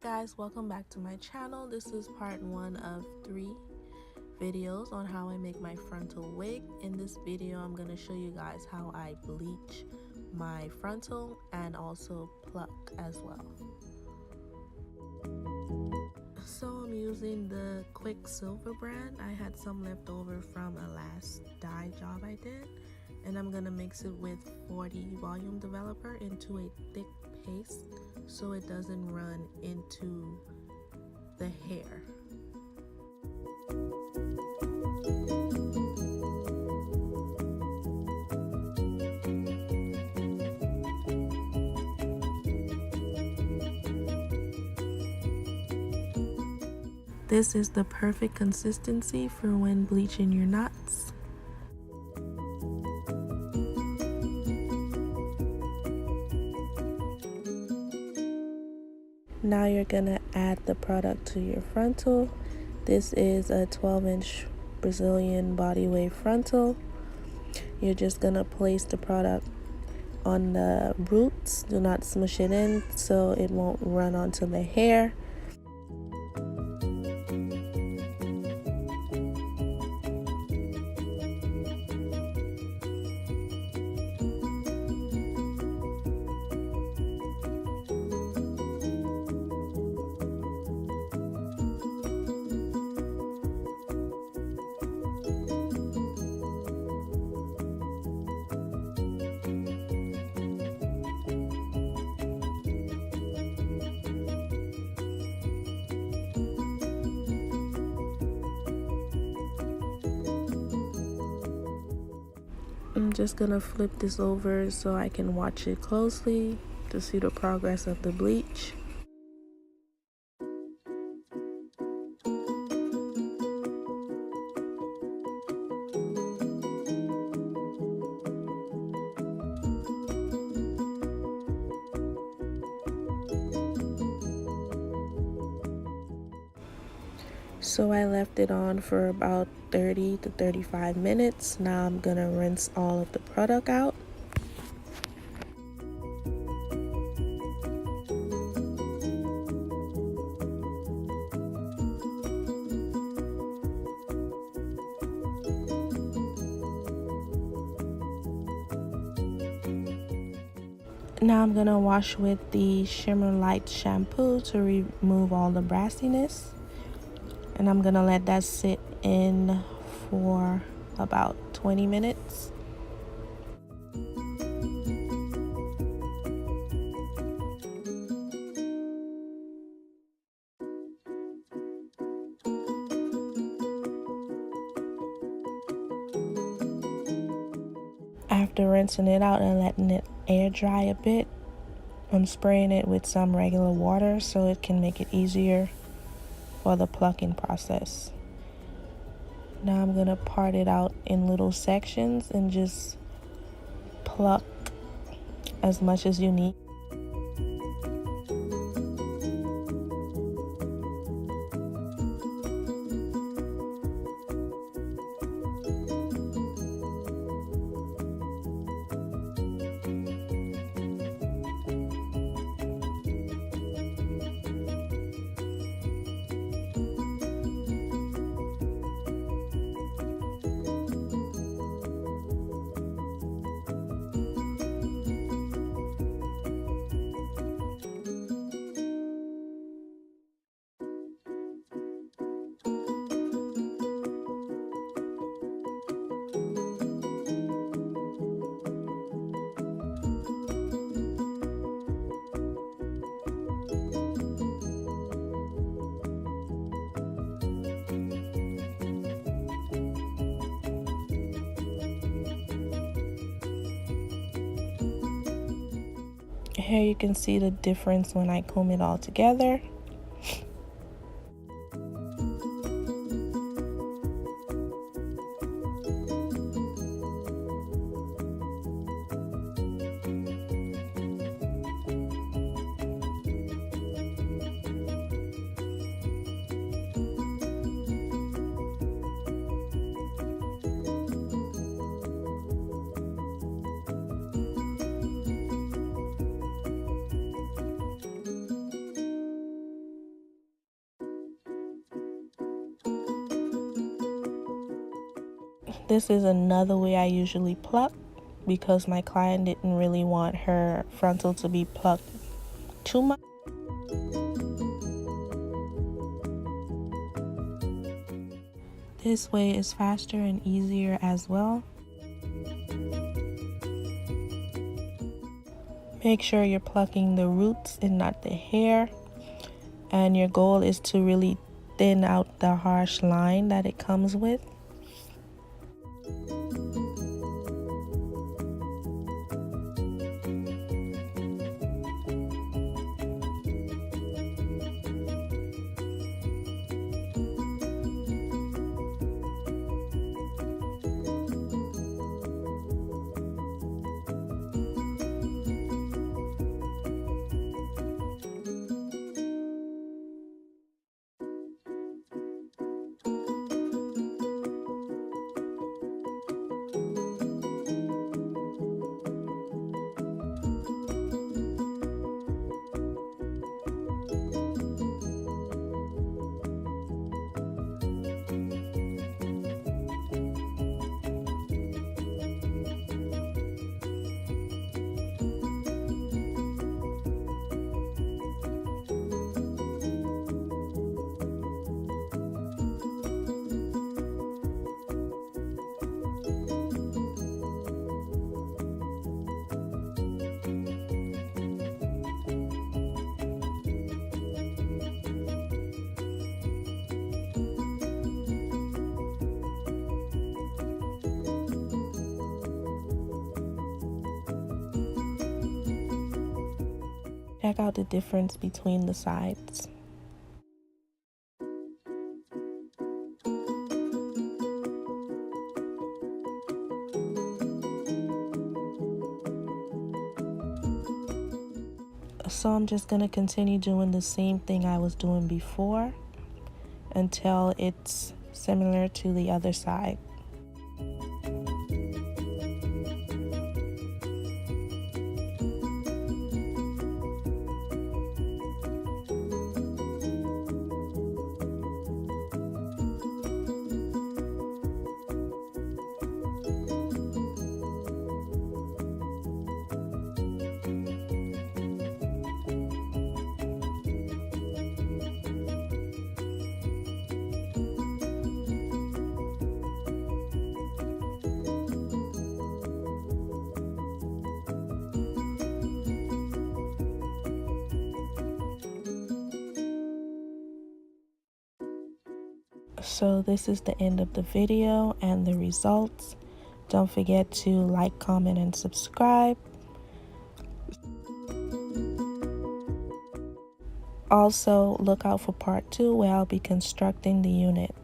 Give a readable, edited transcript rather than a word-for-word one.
Guys, welcome back to my channel. This is part 1 of 3 videos on how I make my frontal wig. In this video I'm going to show you guys how I bleach my frontal and also pluck as well. So I'm using the Quicksilver brand. I had some left over from a last dye job I did, and I'm going to mix it with 40 volume developer into a thick paste so it doesn't run into the hair. This is the perfect consistency for when bleaching your knots. Now you're gonna add the product to your frontal. This is a 12-inch Brazilian body wave frontal. You're just gonna place the product on the roots. Do not smush it in so it won't run onto the hair. I'm just gonna flip this over so I can watch it closely to see the progress of the bleach. So I left it on for about 30 to 35 minutes. Now I'm gonna rinse all of the product out. Now I'm gonna wash with the Shimmer light shampoo to remove all the brassiness. And I'm gonna let that sit in for about 20 minutes. After rinsing it out and letting it air dry a bit, I'm spraying it with some regular water so it can make it easier for the plucking process. Now I'm gonna part it out in little sections and just pluck as much as you need. Here you can see the difference when I comb it all together. This is another way I usually pluck because my client didn't really want her frontal to be plucked too much. This way is faster and easier as well. Make sure you're plucking the roots and not the hair. And your goal is to really thin out the harsh line that it comes with. Check out the difference between the sides. So I'm just going to continue doing the same thing I was doing before until it's similar to the other side. So this is the end of the video and the results. Don't forget to like, comment, and subscribe. Also, look out for part 2 where I'll be constructing the unit.